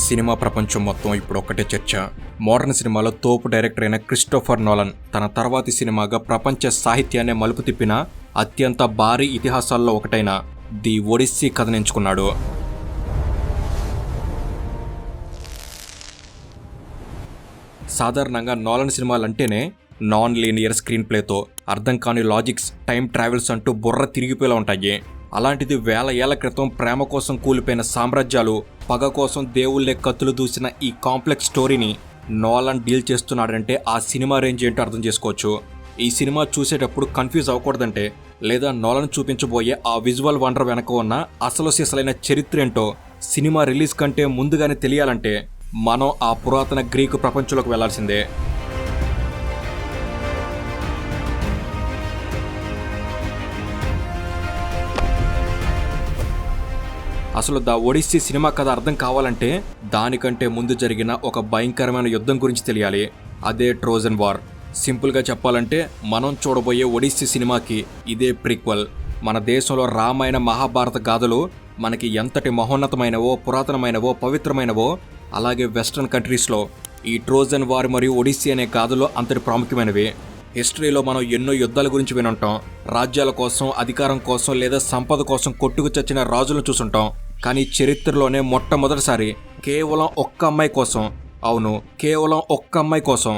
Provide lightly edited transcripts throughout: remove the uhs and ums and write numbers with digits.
Cinema ప్రపంచం మొత్తం ఇప్పుడు ఒక్కటే చర్చ. మోడర్న్ సినిమాలో తోపు డైరెక్టర్ అయిన క్రిస్టోఫర్ నోలన్ తన తర్వాతి సినిమాగా ప్రపంచ సాహిత్యాన్ని మలుపు తిప్పిన అత్యంత భారీ ఇతిహాసాల్లో ఒకటైన ది ఒడిస్సీ కథను ఎంచుకున్నాడు. సాధారణంగా నోలన్ సినిమాలంటేనే నాన్ లీనియర్ స్క్రీన్ ప్లేతో అర్థం కాని లాజిక్స్, టైం ట్రావెల్స్ అంటూ బుర్ర తిరిగిపోయేలా ఉంటాయి. అలాంటిది వేల ఏళ్ల క్రితం ప్రేమ కోసం కూలిపోయిన సామ్రాజ్యాలు, పగ కోసం దేవుళ్లే కత్తులు దూసిన ఈ కాంప్లెక్స్ స్టోరీని నోలన్ డీల్ చేస్తున్నాడంటే ఆ సినిమా రేంజ్ ఏంటో అర్థం చేసుకోవచ్చు. ఈ సినిమా చూసేటప్పుడు కన్ఫ్యూజ్ అవ్వకూడదంటే, లేదా నోలన్ చూపించబోయే ఆ విజువల్ వండర్ వెనక ఉన్న అసలు సిసలైన చరిత్ర ఏంటో సినిమా రిలీజ్ కంటే ముందుగానే తెలియాలంటే మనం ఆ పురాతన గ్రీకు ప్రపంచంలోకి వెళ్లాల్సిందే. అసలు ద ఒడిస్సీ సినిమా కథ అర్థం కావాలంటే దానికంటే ముందు జరిగిన ఒక భయంకరమైన యుద్ధం గురించి తెలియాలి. అదే ట్రోజన్ వార్. సింపుల్గా చెప్పాలంటే మనం చూడబోయే ఒడిస్సీ సినిమాకి ఇదే ప్రీక్వెల్. మన దేశంలో రామాయణ, మహాభారత గాథలు మనకి ఎంతటి మహోన్నతమైనవో, పురాతనమైనవో, పవిత్రమైనవో, అలాగే వెస్ట్రన్ కంట్రీస్లో ఈ ట్రోజన్ వార్ మరియు ఒడిస్సీ అనే గాథలు అంతటి ప్రాముఖ్యమైనవి. హిస్టరీలో మనం ఎన్నో యుద్ధాల గురించి వినుంటాం. రాజ్యాల కోసం, అధికారం కోసం లేదా సంపద కోసం కొట్టుకు చచ్చిన రాజులను చూసుంటాం. కానీ చరిత్రలోనే మొట్టమొదటిసారి కేవలం ఒక్క అమ్మాయి కోసం, అవును కేవలం ఒక్క అమ్మాయి కోసం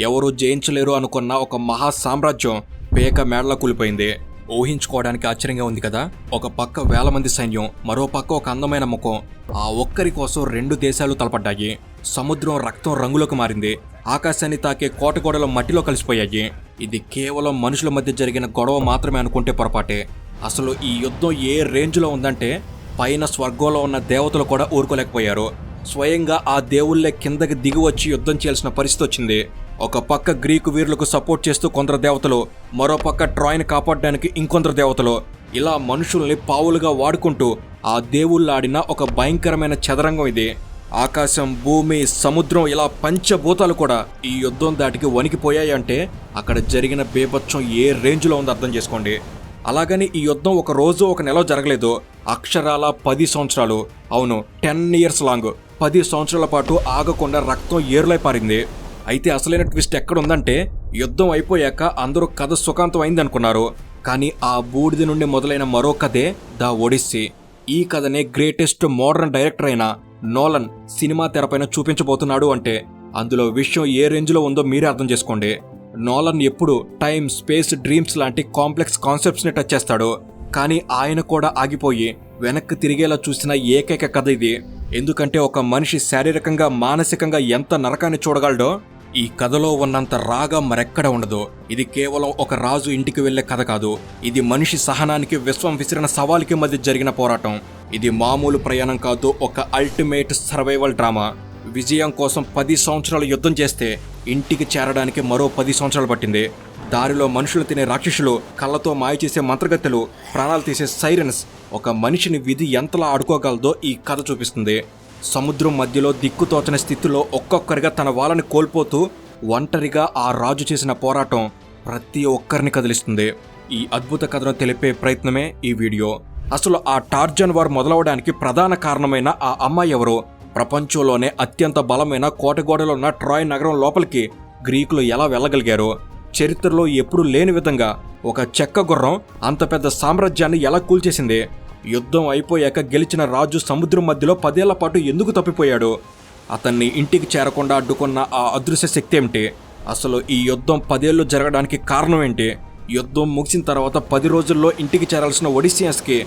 ఎవరూ జయించలేరు అనుకున్న ఒక మహా సామ్రాజ్యం పేక మేడలా కూలిపోయింది. ఊహించుకోవడానికి ఆశ్చర్యంగా ఉంది కదా. ఒక పక్క వేల మంది సైన్యం, మరో పక్క ఒక అందమైన ముఖం. ఆ ఒక్కరి కోసం రెండు దేశాలు తలపడ్డాయి. సముద్రం రక్తం రంగులోకి మారింది. ఆకాశాన్ని తాకే కోటగోడలు మట్టిలో కలిసిపోయాయి. ఇది కేవలం మనుషుల మధ్య జరిగిన గొడవ మాత్రమే అనుకుంటే పొరపాటే. అసలు ఈ యుద్ధం ఏ రేంజ్లో ఉందంటే పైన స్వర్గంలో ఉన్న దేవతలు కూడా ఊరుకోలేకపోయారు. స్వయంగా ఆ దేవుళ్లే కిందకి దిగి వచ్చి యుద్ధం చేయాల్సిన పరిస్థితి వచ్చింది. ఒక పక్క గ్రీకు వీరులకు సపోర్ట్ చేస్తూ కొందరు దేవతలు, మరో పక్క ట్రాయ్ని కాపాడడానికి ఇంకొందరు దేవతలు. ఇలా మనుషుల్ని పావులుగా వాడుకుంటూ ఆ దేవుళ్ళాడిన ఒక భయంకరమైన చదరంగం ఇది. ఆకాశం, భూమి, సముద్రం ఇలా పంచభూతాలు కూడా ఈ యుద్ధం దాటికి వణికిపోయాయంటే అక్కడ జరిగిన బేభత్సం ఏ రేంజ్లో ఉందో అర్థం చేసుకోండి. అలాగని ఈ యుద్ధం ఒక రోజు, ఒక నెల జరగలేదు. అక్షరాల 10 సంవత్సరాలు, అవును 10 years లాంగ్, 10 సంవత్సరాల పాటు ఆగకుండా రక్తం ఏరులై పారింది. అయితే అసలైన ట్విస్ట్ ఎక్కడుందంటే యుద్ధం అయిపోయాక అందరూ కథ సుఖాంతం అయిందనుకున్నారు. కానీ ఆ బూడిద నుండి మొదలైన మరో కథే ద ఒడిస్సీ. ఈ కథనే గ్రేటెస్ట్ మోడర్న్ డైరెక్టర్ అయిన నోలన్ సినిమా తెరపైన చూపించబోతున్నాడు అంటే అందులో విషయం ఏ రేంజ్లో ఉందో మీరే అర్థం చేసుకోండి. నోలన్ ఎప్పుడు టైం, స్పేస్, డ్రీమ్స్ లాంటి కాంప్లెక్స్ కాన్సెప్ట్స్ని టచ్ చేస్తాడు. కానీ ఆయన కూడా ఆగిపోయి వెనక్కి తిరిగేలా చూసిన ఏకైక కథ ఇది. ఎందుకంటే ఒక మనిషి శారీరకంగా, మానసికంగా ఎంత నరకాన్ని చూడగలడో ఈ కథలో ఉన్నంత రాగా మరెక్కడ ఉండదు. ఇది కేవలం ఒక రాజు ఇంటికి వెళ్లే కథ కాదు. ఇది మనిషి సహనానికి, విశ్వం విసిరిన సవాలుకి మధ్య జరిగిన పోరాటం. ఇది మామూలు ప్రయాణం కాదు, ఒక అల్టిమేట్ సర్వైవల్ డ్రామా. విజయం కోసం 10 సంవత్సరాలు యుద్ధం చేస్తే ఇంటికి చేరడానికి మరో 10 సంవత్సరాలు పట్టింది. దారిలో మనుషులు తినే రాక్షసులు, కళ్ళతో మాయ చేసే మంత్రగత్తెలు, ప్రాణాలు తీసే సైరన్స్, ఒక మనిషిని విధి ఎంతలా ఆడుకోగలదో ఈ కథ చూపిస్తుంది. సముద్రం మధ్యలో దిక్కుతోచని స్థితిలో ఒక్కొక్కరిగా తన వాళ్ళని కోల్పోతూ ఒంటరిగా ఆ రాజు చేసిన పోరాటం ప్రతి ఒక్కరిని కదిలిస్తుంది. ఈ అద్భుత కథను తెలిపే ప్రయత్నమే ఈ వీడియో. అసలు ఆ టార్జన్ వార్ మొదలవడానికి ప్రధాన కారణమైన ఆ అమ్మాయి ఎవరు? ప్రపంచంలోనే అత్యంత బలమైన కోటగోడలో ఉన్న ట్రాయ్ నగరం లోపలికి గ్రీకులు ఎలా వెళ్ళగలిగారు? చరిత్రలో ఎప్పుడూ లేని విధంగా ఒక చెక్క గుర్రం అంత పెద్ద సామ్రాజ్యాన్ని ఎలా కూల్చేసింది? యుద్ధం అయిపోయాక గెలిచిన రాజు సముద్రం మధ్యలో 10 ఏళ్ల పాటు ఎందుకు తప్పిపోయాడు? అతన్ని ఇంటికి చేరకుండా అడ్డుకున్న ఆ అదృశ్య శక్తి ఏమిటి? అసలు ఈ యుద్ధం 10 ఏళ్ళు జరగడానికి కారణం ఏంటి? యుద్ధం ముగిసిన తర్వాత 10 రోజుల్లో ఇంటికి చేరాల్సిన ఒడిస్సియన్స్కి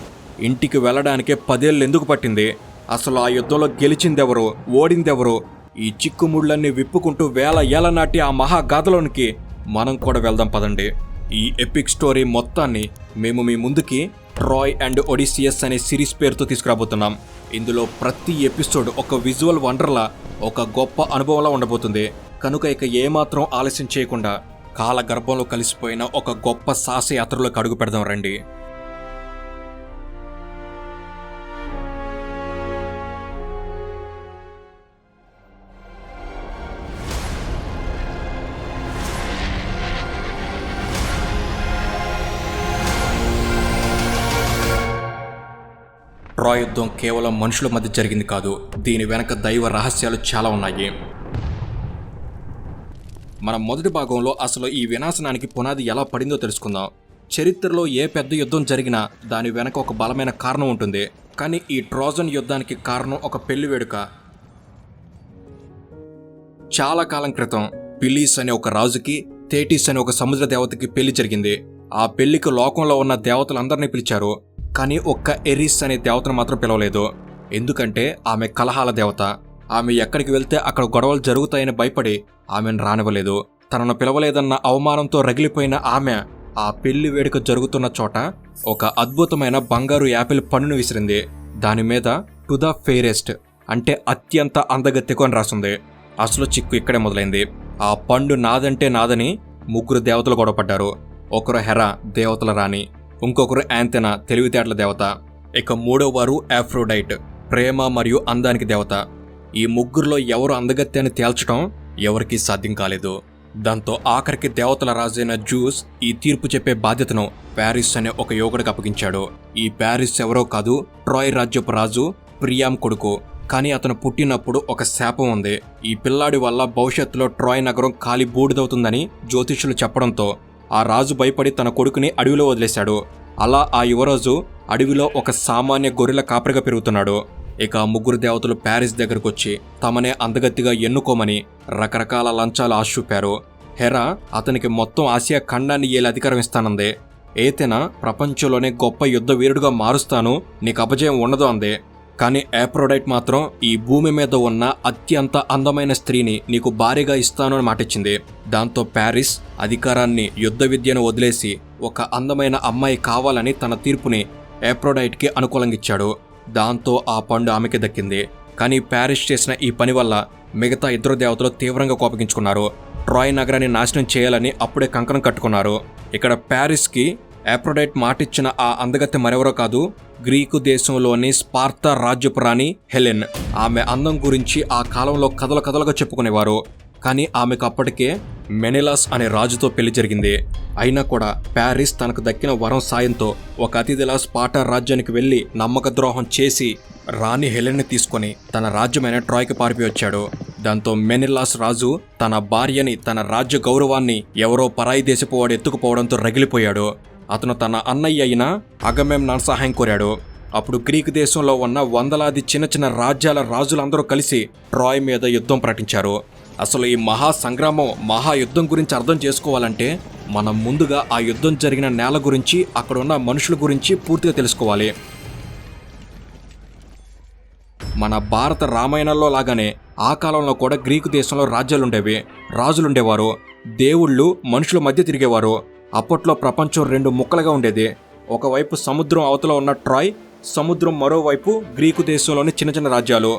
ఇంటికి వెళ్ళడానికే 10 ఏళ్ళు ఎందుకు పట్టింది? అసలు ఆ యుద్ధంలో గెలిచిందెవరు, ఓడిందెవరు? ఈ చిక్కుముళ్ళన్నీ విప్పుకుంటూ వేల ఏళ్ల నాటి ఆ మహాగాథలోనికి మనం కూడా వెళ్దాం పదండి. ఈ ఎపిక్ స్టోరీ మొత్తాన్ని మేము మీ ముందుకి ట్రాయ్ అండ్ ఒడిసియస్ అనే సిరీస్ పేరుతో తీసుకురాబోతున్నాం. ఇందులో ప్రతి ఎపిసోడ్ ఒక విజువల్ వండర్లా, ఒక గొప్ప అనుభవంలా ఉండబోతుంది. కనుక ఇక ఏమాత్రం ఆలస్యం చేయకుండా కాలగర్భంలో కలిసిపోయిన ఒక గొప్ప సాహసయాత్రలోకి అడుగు పెడదాం రండి. ట్రాయ్ యుద్ధం కేవలం మనుషుల మధ్య జరిగింది కాదు, దీని వెనక దైవ రహస్యాలు చాలా ఉన్నాయి. మనం మొదటి భాగంలో అసలు ఈ వినాశనానికి పునాది ఎలా పడిందో తెలుసుకుందాం. చరిత్రలో ఏ పెద్ద యుద్ధం జరిగినా దాని వెనక ఒక బలమైన కారణం ఉంటుంది. కానీ ఈ ట్రోజన్ యుద్ధానికి కారణం ఒక పెళ్లి వేడుక. చాలా కాలం క్రితం పిలీస్ అనే ఒక రాజుకి థేటిస్ అనే ఒక సముద్ర దేవతకి పెళ్లి జరిగింది. ఆ పెళ్లికి లోకంలో ఉన్న దేవతలందరినీ పిలిచారు, కానీ ఒక్క ఎరిస్ అనే దేవతను మాత్రం పిలవలేదు. ఎందుకంటే ఆమె కలహాల దేవత. ఆమె ఎక్కడికి వెళ్తే అక్కడ గొడవలు జరుగుతాయని భయపడి ఆమెను రానివ్వలేదు. తనను పిలవలేదన్న అవమానంతో రగిలిపోయిన ఆమె ఆ పెళ్లి వేడుక జరుగుతున్న చోట ఒక అద్భుతమైన బంగారు యాపిల్ పండును విసిరింది. దాని మీద టు ద ఫెయిరెస్ట్ అంటే అత్యంత అందగత్తెకు అని రాసింది. అసలు చిక్కు ఇక్కడే మొదలైంది. ఆ పండు నాదంటే నాదని ముగ్గురు దేవతలు గొడవపడ్డారు. ఒకరు హెరా, దేవతల రాణి. ఇంకొకరు యాంతెనా, తెలివితేటల దేవత. ఇక మూడో వారు ఆఫ్రోడైట్, ప్రేమ మరియు అందానికి దేవత. ఈ ముగ్గురులో ఎవరు అందగత్తె అని తేల్చడం ఎవరికీ సాధ్యం కాలేదు. దాంతో ఆఖరికి దేవతల రాజైన జూస్ ఈ తీర్పు చెప్పే బాధ్యతను ప్యారిస్ అనే ఒక యువకుడికి అప్పగించాడు. ఈ ప్యారిస్ ఎవరో కాదు, ట్రాయ్ రాజ్యపు రాజు ప్రియామ్ కొడుకు. కానీ అతను పుట్టినప్పుడు ఒక శాపం ఉంది. ఈ పిల్లాడి వల్ల భవిష్యత్తులో ట్రాయ్ నగరం కాలి బూడిదవుతుందని జ్యోతిష్యులు చెప్పడంతో ఆ రాజు భయపడి తన కొడుకుని అడవిలో వదిలేశాడు. అలా ఆ యువరాజు అడవిలో ఒక సామాన్య గొర్రెల కాపరిగా పెరుగుతున్నాడు. ఇక ముగ్గురు దేవతలు ప్యారిస్ దగ్గరకు వచ్చి తమనే అందగత్తిగా ఎన్నుకోమని రకరకాల లంచాలు ఆశ చూపారు. హెరా అతనికి మొత్తం ఆసియా ఖండాన్ని ఏలే అధికారం ఇస్తానంది. ఏతెనా ప్రపంచంలోనే గొప్ప యుద్ధ వీరుడుగా మారుస్తాను, నీకు అపజయం ఉండదు అంది. కానీ ఆఫ్రోడైట్ మాత్రం ఈ భూమి మీద ఉన్న అత్యంత అందమైన స్త్రీని నీకు భారీగా ఇస్తాను అని మాటిచ్చింది. దాంతో ప్యారిస్ అధికారాన్ని, యుద్ధ విద్యను వదిలేసి ఒక అందమైన అమ్మాయి కావాలని తన తీర్పుని ఆఫ్రోడైట్కి అనుకూలంగా ఇచ్చాడు. దాంతో ఆ పండు ఆమెకి దక్కింది. కానీ ప్యారిస్ చేసిన ఈ పని వల్ల మిగతా ఇద్దరు దేవతలు తీవ్రంగా కోపగించుకున్నారు. ట్రాయ్ నగరాన్ని నాశనం చేయాలని అప్పుడే కంకణం కట్టుకున్నారు. ఇక్కడ ప్యారిస్కి ఆఫ్రోడైట్ మాటిచ్చిన ఆ అందగత్తె మరెవరో కాదు, గ్రీకు దేశంలోని స్పార్తా రాజ్యపు రాణి హెలెన్. ఆమె అందం గురించి ఆ కాలంలో కథలు కథలుగా చెప్పుకునేవారు. కానీ ఆమెకు అప్పటికే మెనిలాస్ అనే రాజుతో పెళ్లి జరిగింది. అయినా కూడా ప్యారిస్ తనకు దక్కిన వరం సాయంతో ఒక అతిథిలా స్పార్టా రాజ్యానికి వెళ్లి నమ్మక ద్రోహం చేసి రాణి హెలెన్ని తీసుకొని తన రాజ్యమైన ట్రాయ్కి పారిపోయి వచ్చాడు. దాంతో మెనిలాస్ రాజు తన భార్యని, తన రాజ్య గౌరవాన్ని ఎవరో పరాయి దేశపు వాడు ఎత్తుకుపోవడంతో రగిలిపోయాడు. అతను తన అన్నయ్య అయిన అగమెమ్నాన్ సహాయం కోరాడు. అప్పుడు గ్రీకు దేశంలో ఉన్న వందలాది చిన్న చిన్న రాజ్యాల రాజులందరూ కలిసి ట్రాయ్ మీద యుద్ధం ప్రకటించారు. అసలు ఈ మహాసంగ్రామం, మహాయుద్ధం గురించి అర్థం చేసుకోవాలంటే మనం ముందుగా ఆ యుద్ధం జరిగిన నేల గురించి, అక్కడ ఉన్న మనుషుల గురించి పూర్తిగా తెలుసుకోవాలి. మన భారత రామాయణంలో లాగానే ఆ కాలంలో కూడా గ్రీకు దేశంలో రాజ్యాలుండేవి, రాజులుండేవారు. దేవుళ్ళు మనుషుల మధ్య తిరిగేవారు. అప్పట్లో ప్రపంచం రెండు ముక్కలుగా ఉండేది. ఒకవైపు సముద్రం అవతల ఉన్న ట్రాయ్, సముద్రం మరోవైపు గ్రీకు దేశంలోని చిన్న చిన్న రాజ్యాలు.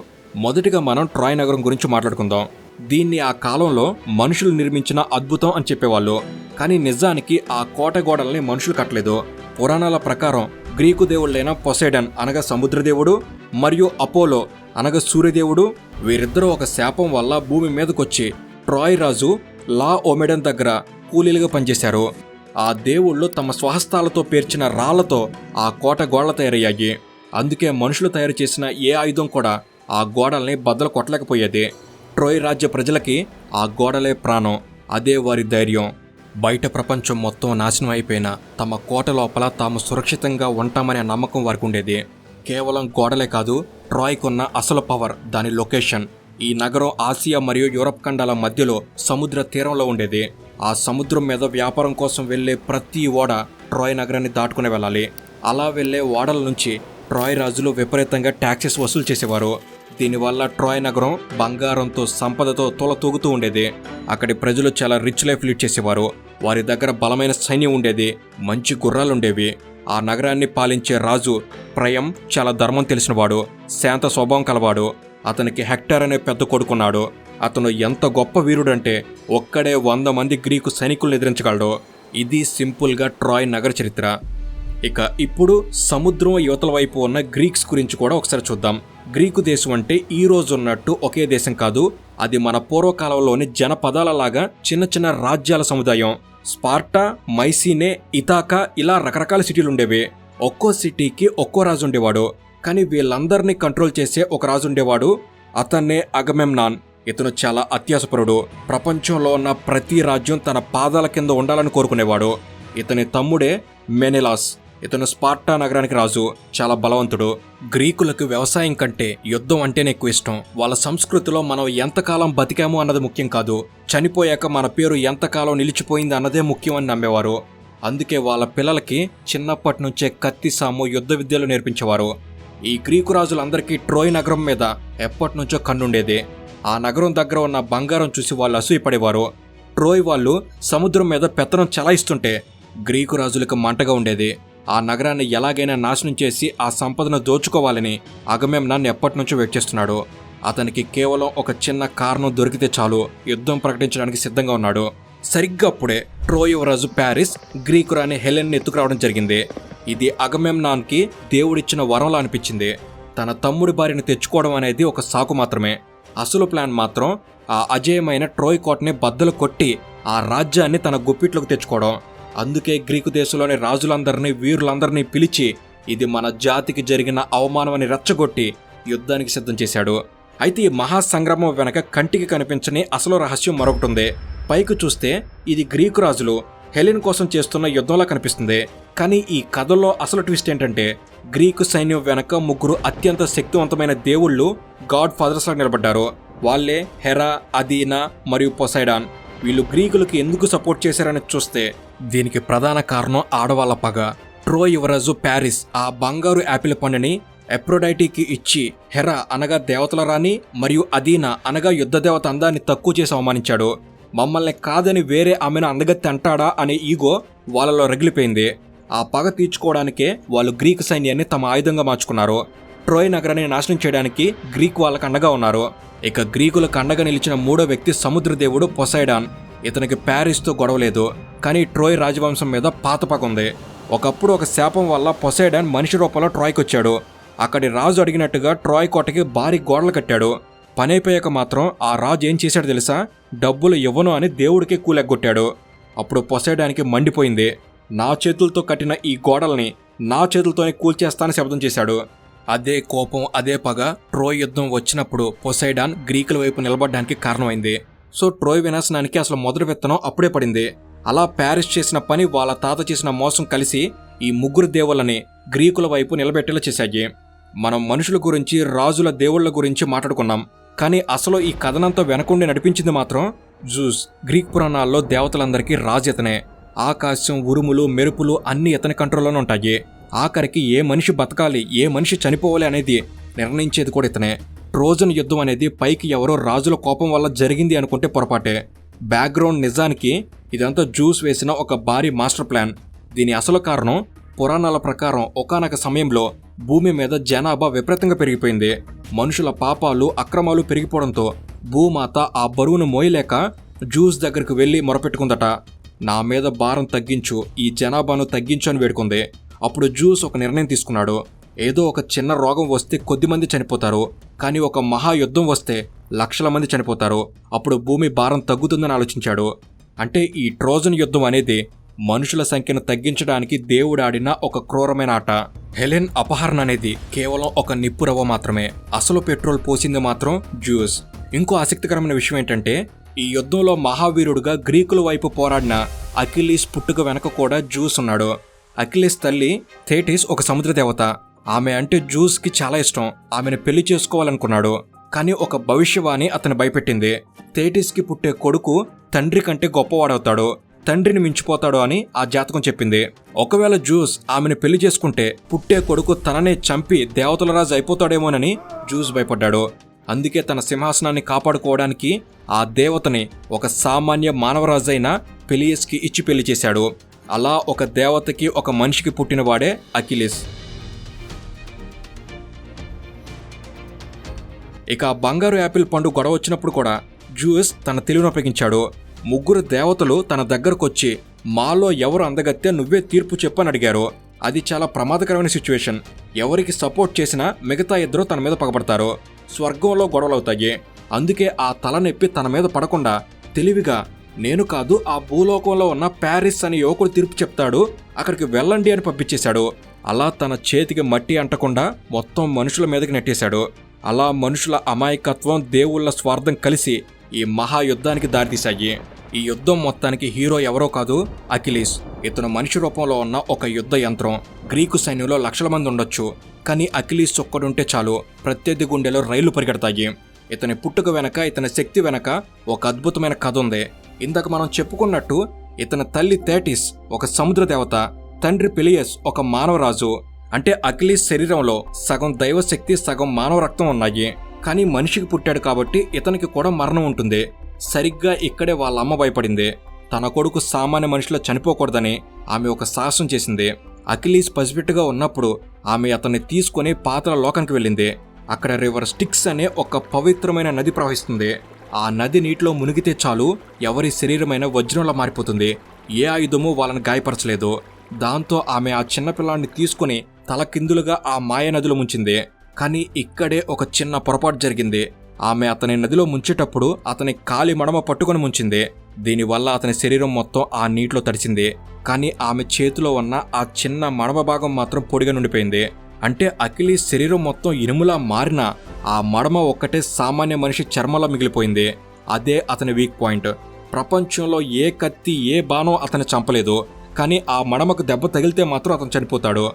మొదటిగా మనం ట్రాయ్ నగరం గురించి మాట్లాడుకుందాం. దీన్ని ఆ కాలంలో మనుషులు నిర్మించిన అద్భుతం అని చెప్పేవాళ్ళు. కానీ నిజానికి ఆ కోట గోడల్ని మనుషులు కట్టలేదు. పురాణాల ప్రకారం గ్రీకు దేవుళ్ళైన పొసైడన్ అనగా సముద్రదేవుడు మరియు అపోలో అనగా సూర్యదేవుడు, వీరిద్దరూ ఒక శాపం వల్ల భూమి మీదకొచ్చి ట్రాయ్ రాజు లా ఒమెడన్ దగ్గర కూలీలుగా పనిచేశారు. ఆ దేవుళ్ళు తమ స్వహస్తాలతో పేర్చిన రాళ్లతో ఆ కోట గోడలు తయారయ్యాయి. అందుకే మనుషులు తయారు చేసిన ఏ ఆయుధం కూడా ఆ గోడల్ని బద్దలు కొట్టలేకపోయేది. ట్రాయ్ రాజ్య ప్రజలకి ఆ గోడలే ప్రాణం, అదే వారి ధైర్యం. బయట ప్రపంచం మొత్తం నాశనం అయిపోయినా తమ కోట లోపల తాము సురక్షితంగా ఉంటామనే నమ్మకం వారికి ఉండేది. కేవలం గోడలే కాదు, ట్రాయ్కున్న అసలు పవర్ దాని లొకేషన్. ఈ నగరం ఆసియా మరియు యూరప్ ఖండాల మధ్యలో సముద్ర తీరంలో ఉండేది. ఆ సముద్రం మీద వ్యాపారం కోసం వెళ్లే ప్రతి ఓడ ట్రాయ్ నగరాన్ని దాటుకుని వెళ్ళాలి. అలా వెళ్లే ఓడల నుంచి ట్రాయ్ రాజులు విపరీతంగా ట్యాక్సెస్ వసూలు చేసేవారు. దీనివల్ల ట్రాయ్ నగరం బంగారంతో, సంపదతో తూగుతూ ఉండేది. అక్కడి ప్రజలు చాలా రిచ్ లైఫ్ లీడ్ చేసేవారు. వారి దగ్గర బలమైన సైన్యం ఉండేది, మంచి గుర్రాలుండేవి. ఆ నగరాన్ని పాలించే రాజు ప్రయం చాలా ధర్మం తెలిసినవాడు, శాంత స్వభావం కలవాడు. అతనికి హెక్టర్ అనే పెద్ద కొడుకున్నాడు. అతను ఎంత గొప్ప వీరుడంటే ఒక్కడే 100 మంది గ్రీకు సైనికులను ఎదిరించగలడు. ఇది సింపుల్గా ట్రాయ్ నగర చరిత్ర. ఇక ఇప్పుడు సముద్రం యువతల వైపు ఉన్న గ్రీక్స్ గురించి కూడా ఒకసారి చూద్దాం. గ్రీకు దేశం అంటే ఈ రోజు ఉన్నట్టు ఒకే దేశం కాదు, అది మన పూర్వకాలంలోని జనపదాల లాగా చిన్న చిన్న రాజ్యాల సముదాయం. స్పార్టా, మైసీనే, ఇథాకా ఇలా రకరకాల సిటీలు ఉండేవి. ఒక్కో సిటీకి ఒక్కో రాజు ఉండేవాడు. కానీ వీళ్ళందరినీ కంట్రోల్ చేసే ఒక రాజు ఉండేవాడు. అతన్నే అగమెమ్నాన్. ఇతను చాలా అత్యాసపరుడు. ప్రపంచంలో ఉన్న ప్రతి రాజ్యం తన పాదాల కింద ఉండాలని కోరుకునేవాడు. ఇతని తమ్ముడే మెనెలాస్. ఇతను స్పార్టా నగరానికి రాజు. చాలా బలవంతుడు. గ్రీకులకు వ్యవసాయం కంటే యుద్ధం అంటేనే ఎక్కువ ఇష్టం. వాళ్ళ సంస్కృతిలో మనం ఎంతకాలం బతికాము అన్నది ముఖ్యం కాదు, చనిపోయాక మన పేరు ఎంతకాలం నిలిచిపోయింది అన్నదే ముఖ్యం అని నమ్మేవారు. అందుకే వాళ్ళ పిల్లలకి చిన్నప్పటి నుంచే కత్తి, సాము, యుద్ధ విద్యలు నేర్పించేవారు. ఈ గ్రీకు రాజులందరికీ ట్రోయ్ నగరం మీద ఎప్పటి నుంచో కన్నుండేది. ఆ నగరం దగ్గర ఉన్న బంగారం చూసి వాళ్ళు అసూయపడేవారు. ట్రోయ్ వాళ్ళు సముద్రం మీద పెత్తనం చెలాయిస్తుంటే గ్రీకు రాజులకు మంటగా ఉండేది. ఆ నగరాన్ని ఎలాగైనా నాశనం చేసి ఆ సంపదను దోచుకోవాలని అగమెమ్నాన్ ఎప్పటి నుంచో వెయిట్ చేస్తున్నాడు. అతనికి కేవలం ఒక చిన్న కారణం దొరికితే చాలు యుద్ధం ప్రకటించడానికి సిద్ధంగా ఉన్నాడు. సరిగ్గా అప్పుడే ట్రోయ్ యువరాజు ప్యారిస్ గ్రీకు రాణి హెలెన్ ఎత్తుకురావడం జరిగింది. ఇది అగమెమ్నాన్కి దేవుడిచ్చిన వరంలా అనిపించింది. తన తమ్ముడి భార్యను తెచ్చుకోవడం అనేది ఒక సాకు మాత్రమే. అసలు ప్లాన్ మాత్రం ఆ అజేయమైన ట్రోయ్ కోటని బద్దలు కొట్టి ఆ రాజ్యాన్ని తన గుప్పిట్లోకి తెచ్చుకోవడం. అందుకే గ్రీకు దేశంలోని రాజులందరినీ, వీరులందరినీ పిలిచి ఇది మన జాతికి జరిగిన అవమానం అని రెచ్చగొట్టి యుద్ధానికి సిద్ధం చేశాడు. అయితే ఈ మహాసంగ్రామం వెనక కంటికి కనిపించని అసలు రహస్యం మరొకటి ఉంది. పైకి చూస్తే ఇది గ్రీకు రాజులు హెలెన్ కోసం చేస్తున్న యుద్ధంలా కనిపిస్తుంది. కానీ ఈ కథలో అసలు ట్విస్ట్ ఏంటంటే గ్రీకు సైన్యం వెనక ముగ్గురు అత్యంత శక్తివంతమైన దేవుళ్ళు, గాడ్ ఫాదర్స్ లా నిలబడ్డారు. వాళ్లే హెరా, అదీనా మరియు పొసైడాన్. వీళ్ళు గ్రీకులకు ఎందుకు సపోర్ట్ చేశారని చూస్తే దీనికి ప్రధాన కారణం ఆడవాళ్ల పగ. ట్రోయ్ యువరాజు ప్యారిస్ ఆ బంగారు యాపిల్ పండుని ఎప్రోడైటీకి ఇచ్చి హెరా అనగా దేవతల రాణి మరియు అదీనా అనగా యుద్ధ దేవత అందాన్ని తక్కువ చేసి అవమానించాడు. మమ్మల్ని కాదని వేరే ఆమెను అందగత్తి అంటాడా అనే ఈగో వాళ్ళలో రగిలిపోయింది. ఆ పగ తీర్చుకోవడానికే వాళ్ళు గ్రీకు సైన్యాన్ని తమ ఆయుధంగా మార్చుకున్నారు. ట్రోయ్ నగరాన్ని నాశనం చేయడానికి గ్రీక్ వాళ్ళకు అండగా ఉన్నారు. ఇక గ్రీకులకు అండగా నిలిచిన మూడో వ్యక్తి సముద్రదేవుడు పొసైడాన్. ఇతనికి ప్యారిస్తో గొడవలేదు, కానీ ట్రోయ్ రాజవంశం మీద పాత పగ ఉంది. ఒకప్పుడు ఒక శాపం వల్ల పొసైడాన్ మనిషి రూపంలో ట్రాయ్కి వచ్చాడు. అక్కడి రాజు అడిగినట్టుగా ట్రాయ్ కోటకి భారీ గోడలు కట్టాడు. పనైపోయాక మాత్రం ఆ రాజు ఏం చేశాడు తెలుసా? డబ్బులు ఇవ్వను అని దేవుడికి కూలెగ్గొట్టాడు. అప్పుడు పొసైడాన్కి మండిపోయింది. నా చేతులతో కట్టిన ఈ గోడల్ని నా చేతులతోనే కూల్చేస్తానని శబ్దం చేశాడు. అదే కోపం, అదే పగ ట్రోయ్ యుద్ధం వచ్చినప్పుడు పొసైడాన్ గ్రీకుల వైపు నిలబడడానికి కారణమైంది. సో ట్రోయ్ వినాశనానికి అసలు మొదటి విత్తనం అప్పుడే పడింది. అలా ప్యారిస్ చేసిన పని, వాళ్ళ తాత చేసిన మోసం కలిసి ఈ ముగ్గురు దేవుళ్ళని గ్రీకుల వైపు నిలబెట్టేలా చేశాయి. మనం మనుషుల గురించి, రాజుల, దేవుళ్ల గురించి మాట్లాడుకున్నాం, కానీ అసలు ఈ కథనంతా వెనకుండి నడిపించింది మాత్రం జూస్. గ్రీక్ పురాణాల్లో దేవతలందరికీ రాజు ఇతనే. ఆకాశం, ఉరుములు, మెరుపులు అన్ని ఇతని కంట్రోల్లోనే ఉంటాయి. ఆఖరికి ఏ మనిషి బతకాలి, ఏ మనిషి చనిపోవాలి అనేది నిర్ణయించేది కూడా ఇతనే. ట్రోజన్ యుద్ధం అనేది పైకి ఎవరో రాజుల కోపం వల్ల జరిగింది అనుకుంటే పొరపాటే. బ్యాక్గ్రౌండ్ నిజానికి ఇదంతా జూస్ వేసిన ఒక భారీ మాస్టర్ ప్లాన్. దీని అసలు కారణం పురాణాల ప్రకారం ఒకానొక సమయంలో భూమి మీద జనాభా విపరీతంగా పెరిగిపోయింది. మనుషుల పాపాలు, అక్రమాలు పెరిగిపోవడంతో భూమాత ఆ బరువును మోయలేక జూస్ దగ్గరకు వెళ్లి మొరపెట్టుకుందట. నా మీద భారం తగ్గించు, ఈ జనాభాను తగ్గించు అని వేడుకుంది. అప్పుడు జూస్ ఒక నిర్ణయం తీసుకున్నాడు. ఏదో ఒక చిన్న రోగం వస్తే కొద్దిమంది చనిపోతారు, కానీ ఒక మహాయుద్ధం వస్తే లక్షల మంది చనిపోతారు. అప్పుడు భూమి భారం తగ్గుతుందని ఆలోచించాడు. అంటే ఈ ట్రోజన్ యుద్ధం అనేది మనుషుల సంఖ్యను తగ్గించడానికి దేవుడు ఆడిన ఒక క్రూరమైన ఆట. హెలెన్ అపహరణ అనేది కేవలం ఒక నిప్పురవ్వ మాత్రమే. అసలు పెట్రోల్ పోసింది మాత్రం జూస్. ఇంకో ఆసక్తికరమైన విషయం ఏంటంటే ఈ యుద్ధంలో మహావీరుడుగా గ్రీకుల వైపు పోరాడిన అకిలీస్ పుట్టుక వెనక కూడా జూస్ ఉన్నాడు. అకిలీస్ తల్లి థేటిస్ ఒక సముద్ర దేవత. ఆమె అంటే జూస్కి చాలా ఇష్టం. ఆమెను పెళ్లి చేసుకోవాలనుకున్నాడు, కానీ ఒక భవిష్యవాణి అతను భయపెట్టింది. థేటిస్కి పుట్టే కొడుకు తండ్రి కంటే గొప్పవాడవుతాడు, తండ్రిని మించిపోతాడు అని ఆ జాతకం చెప్పింది. ఒకవేళ జూస్ ఆమెను పెళ్లి చేసుకుంటే పుట్టే కొడుకు తననే చంపి దేవతల రాజు అయిపోతాడేమోనని జూస్ భయపడ్డాడు. అందుకే తన సింహాసనాన్ని కాపాడుకోవడానికి ఆ దేవతని ఒక సామాన్య మానవరాజైన పెలియస్కి ఇచ్చి పెళ్లి చేశాడు. అలా ఒక దేవతకి ఒక మనిషికి పుట్టినవాడే అకిలీస్. ఇక బంగారు యాపిల్ పండు గొడవ వచ్చినప్పుడు కూడా జూస్ తన తెలివిని ఉపయోగించాడు. ముగ్గురు దేవతలు తన దగ్గరకు వచ్చి మాలో ఎవరు అందగత్తే నువ్వే తీర్పు చెప్పని అడిగారు. అది చాలా ప్రమాదకరమైన సిచ్యువేషన్. ఎవరికి సపోర్ట్ చేసినా మిగతా ఇద్దరు తన మీద పగబడతారు, స్వర్గంలో గొడవలవుతాయి. అందుకే ఆ తలనొప్పి తన మీద పడకుండా తెలివిగా నేను కాదు, ఆ భూలోకంలో ఉన్న ప్యారిస్ అనే యువకుడు తీర్పు చెప్తాడు, అక్కడికి వెళ్ళండి అని పంపించేశాడు. అలా తన చేతికి మట్టి అంటకుండా మొత్తం మనుషుల మీదకి నెట్టేశాడు. అలా మనుషుల అమాయకత్వం, దేవుళ్ల స్వార్థం కలిసి ఈ మహాయుద్ధానికి దారితీశాయి. ఈ యుద్ధం మొత్తానికి హీరో ఎవరో కాదు, అకిలీస్. ఇతను మనిషి రూపంలో ఉన్న ఒక యుద్ధ యంత్రం. గ్రీకు సైన్యంలో లక్షల మంది ఉండొచ్చు, కానీ అకిలీస్ ఒక్కడుంటే చాలు ప్రత్యర్థి గుండెలో రైళ్లు పరిగెడతాయి. ఇతని పుట్టుక వెనక, ఇతని శక్తి వెనక ఒక అద్భుతమైన కథ ఉంది. ఇందాక మనం చెప్పుకున్నట్టు ఇతని తల్లి థేటిస్ ఒక సముద్ర దేవత, తండ్రి పెలియస్ ఒక మానవరాజు. అంటే అకిలీస్ శరీరంలో సగం దైవశక్తి, సగం మానవ రక్తం ఉన్నాయి. కానీ మనిషికి పుట్టాడు కాబట్టి ఇతనికి కూడా మరణం ఉంటుంది. సరిగ్గా ఇక్కడే వాళ్ళ అమ్మ భయపడింది. తన కొడుకు సామాన్య మనిషిలో చనిపోకూడదని ఆమె ఒక సాహసం చేసింది. అకిలీస్ పసిబిట్టుగా ఉన్నప్పుడు ఆమె అతన్ని తీసుకుని పాతాళ లోకానికి వెళ్ళింది. అక్కడ రివర్ స్టిక్స్ అనే ఒక పవిత్రమైన నది ప్రవహిస్తుంది. ఆ నది నీటిలో మునిగితే చాలు ఎవరి శరీరమైన వజ్రంలా మారిపోతుంది. ఏ ఆయుధము వాళ్ళని గాయపరచలేదు. దాంతో ఆమె ఆ చిన్నపిల్లాన్ని తీసుకుని తలకిందులుగా ఆ మాయ నదిలో ముంచింది. కానీ ఇక్కడే ఒక చిన్న పొరపాటు జరిగింది. ఆమె అతని నదిలో ముంచేటప్పుడు అతని కాలి మడమ పట్టుకొని ముంచింది. దీనివల్ల అతని శరీరం మొత్తం ఆ నీటిలో తడిచింది. కానీ ఆమె చేతిలో ఉన్న ఆ చిన్న మడమ భాగం మాత్రం పొడిగా నుండిపోయింది. అంటే అకిలీస్ శరీరం మొత్తం ఇనుములా మారిన ఆ మడమ ఒక్కటే సామాన్య మనిషి చర్మలా మిగిలిపోయింది. అదే అతని వీక్ పాయింట్. ప్రపంచంలో ఏ కత్తి, ఏ బాణం అతన్ని చంపలేదు. కానీ ఆ మడమకు దెబ్బ తగిలితే మాత్రం అతను చనిపోతాడు.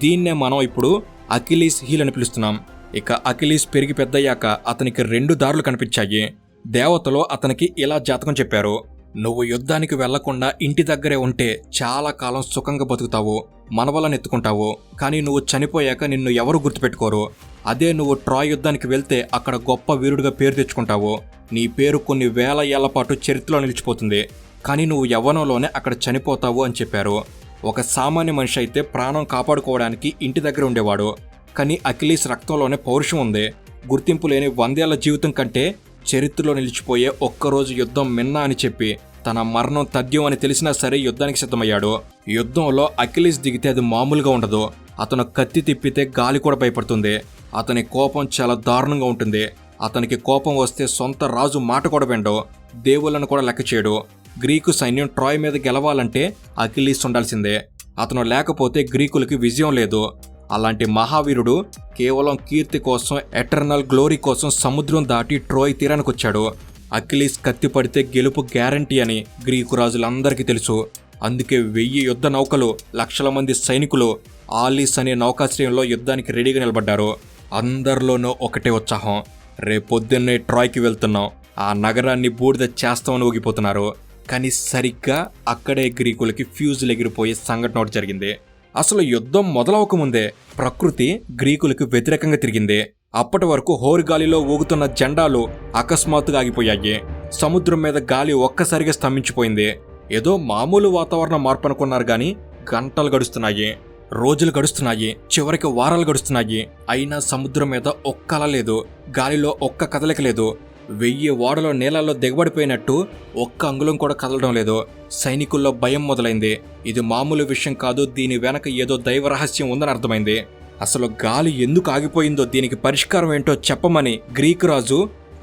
దీన్నే మనం ఇప్పుడు అకిలీస్ హీల్ అని పిలుస్తున్నాం. ఇక అకిలీస్ పెరిగి పెద్దయ్యాక అతనికి 2 దారులు కనిపించాయి. దేవతలు అతనికి ఇలా జాతకం చెప్పారు: నువ్వు యుద్ధానికి వెళ్లకుండా ఇంటి దగ్గరే ఉంటే చాలా కాలం సుఖంగా బతుకుతావు, మనవలను ఎత్తుకుంటావు. కానీ నువ్వు చనిపోయాక నిన్ను ఎవరు గుర్తుపెట్టుకోరు. అదే నువ్వు ట్రాయ్ యుద్ధానికి వెళ్తే అక్కడ గొప్ప వీరుడిగా పేరు తెచ్చుకుంటావు. నీ పేరు కొన్ని వేల ఏళ్ల పాటు చరిత్రలో నిలిచిపోతుంది. కానీ నువ్వు యవ్వనంలోనే అక్కడ చనిపోతావు అని చెప్పారు. ఒక సామాన్య మనిషి అయితే ప్రాణం కాపాడుకోవడానికి ఇంటి దగ్గర ఉండేవాడు. కానీ అకిలీస్ రక్తంలోనే పౌరుషం ఉంది. గుర్తింపు లేని 100 ఏళ్ల జీవితం కంటే చరిత్రలో నిలిచిపోయే ఒక్కరోజు యుద్ధం మిన్నా అని చెప్పి తన మరణం తథ్యం అని తెలిసినా సరే యుద్ధానికి సిద్ధమయ్యాడు. యుద్ధంలో అకిలీస్ దిగితే అది మామూలుగా ఉండదు. అతను కత్తి తిప్పితే గాలి కూడా భయపడుతుంది. అతని కోపం చాలా దారుణంగా ఉంటుంది. అతనికి కోపం వస్తే సొంత రాజు మాట కూడా వినడు, దేవుళ్లను కూడా లెక్క చేయడు. గ్రీకు సైన్యం ట్రాయ్ మీద గెలవాలంటే అకిలీస్ ఉండాల్సిందే. అతను లేకపోతే గ్రీకులకి విజయం లేదు. అలాంటి మహావీరుడు కేవలం కీర్తి కోసం, ఎటర్నల్ గ్లోరీ కోసం సముద్రం దాటి ట్రోయ్ తీరానికి వచ్చాడు. అకిలీస్ కత్తి పడితే గెలుపు గ్యారంటీ అని గ్రీకు రాజులందరికీ తెలుసు. అందుకే 1000 యుద్ధ నౌకలు, లక్షల మంది సైనికులు ఆలిస్ అనే నౌకాశ్రయంలో యుద్ధానికి రెడీగా నిలబడ్డారు. అందరిలోనూ ఒకటే ఉత్సాహం: రేపొద్దున్నే ట్రాయ్కి వెళ్తున్నాం, ఆ నగరాన్ని బూడిద చేస్తామని ఊగిపోతున్నారు. కానీ సరిగ్గా అక్కడే గ్రీకులకి ఫ్యూజులు ఎగిరిపోయే సంఘటన ఒకటి జరిగింది. అసలు యుద్ధం మొదలవకముందే ప్రకృతి గ్రీకులకు వ్యతిరేకంగా తిరిగింది. అప్పటి వరకు హోరుగాలిలో ఊగుతున్న జెండాలు అకస్మాత్తుగా ఆగిపోయాయి. సముద్రం మీద గాలి ఒక్కసారిగా స్తంభించిపోయింది. ఏదో మామూలు వాతావరణ మార్పు అనుకున్నారు గాని గంటలు గడుస్తున్నాయి, రోజులు గడుస్తున్నాయి, చివరికి వారాలు గడుస్తున్నాయి. అయినా సముద్రం మీద ఒక్క అల లేదు, గాలిలో ఒక్క కదలిక లేదు. 1000 ఓడలు నీళ్ళల్లో దిగబడిపోయినట్టు ఒక్క అంగుళం కూడా కదలడం లేదు. సైనికుల్లో భయం మొదలైంది. ఇది మామూలు విషయం కాదు, దీని వెనక ఏదో దైవ రహస్యం ఉందని అర్థమైంది. అసలు గాలి ఎందుకు ఆగిపోయిందో, దీనికి పరిష్కారం ఏంటో చెప్పమని గ్రీకు రాజు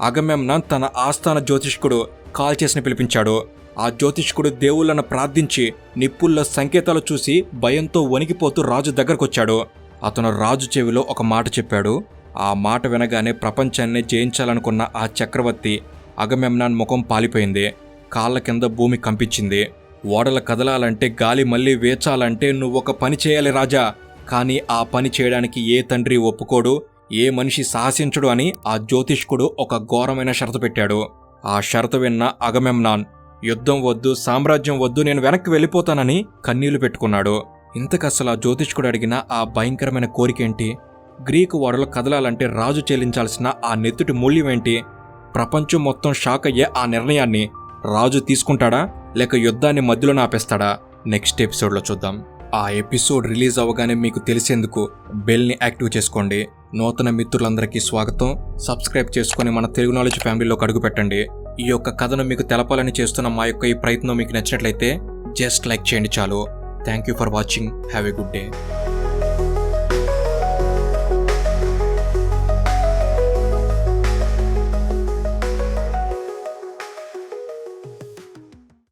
అగమెమ్నాన్ తన ఆస్థాన జ్యోతిష్కుడు కాల్చేసిని పిలిపించాడు. ఆ జ్యోతిష్కుడు దేవుళ్లను ప్రార్థించి నిప్పుల్లో సంకేతాలు చూసి భయంతో వణికిపోతూ రాజు దగ్గరకొచ్చాడు. అతను రాజు చెవిలో ఒక మాట చెప్పాడు. ఆ మాట వినగానే ప్రపంచాన్ని జయించాలనుకున్న ఆ చక్రవర్తి అగమెమ్నాన్ ముఖం పాలిపోయింది. కాళ్ళ కింద భూమి కంపించింది. ఓడలు కదలాలంటే, గాలి మళ్ళీ వేచాలంటే నువ్వొక పని చేయాలి రాజా. కానీ ఆ పని చేయడానికి ఏ తండ్రి ఒప్పుకోడు, ఏ మనిషి సాహసించడు అని ఆ జ్యోతిష్కుడు ఒక ఘోరమైన షరతు పెట్టాడు. ఆ షరతు విన్న అగమెమ్నాన్ యుద్ధం వద్దు, సామ్రాజ్యం వద్దు, నేను వెనక్కి వెళ్ళిపోతానని కన్నీళ్లు పెట్టుకున్నాడు. ఇంతకసలు ఆ జ్యోతిష్కుడు అడిగిన ఆ భయంకరమైన కోరికేంటి? గ్రీకు ఓడలు కదలాలంటే రాజు చెల్లించాల్సిన ఆ నెత్తుటి మూల్యమేంటి? ప్రపంచం మొత్తం షాక్ అయ్యే ఆ నిర్ణయాన్ని రాజు తీసుకుంటాడా, లేక యుద్ధాన్ని మధ్యలో ఆపేస్తాడా? నెక్స్ట్ ఎపిసోడ్లో చూద్దాం. ఆ ఎపిసోడ్ రిలీజ్ అవ్వగానే మీకు తెలిసేందుకు బెల్ని యాక్టివ్ చేసుకోండి. నూతన మిత్రులందరికీ స్వాగతం. సబ్స్క్రైబ్ చేసుకుని మన తెలుగు నాలెడ్జ్ ఫ్యామిలీలోకి అడుగు పెట్టండి. ఈ యొక్క కథను మీకు తెలపాలని చేస్తున్న మా యొక్క ఈ ప్రయత్నం మీకు నచ్చినట్లయితే జస్ట్ లైక్ చేయండి చాలు. Thank you for watching. Have a good day.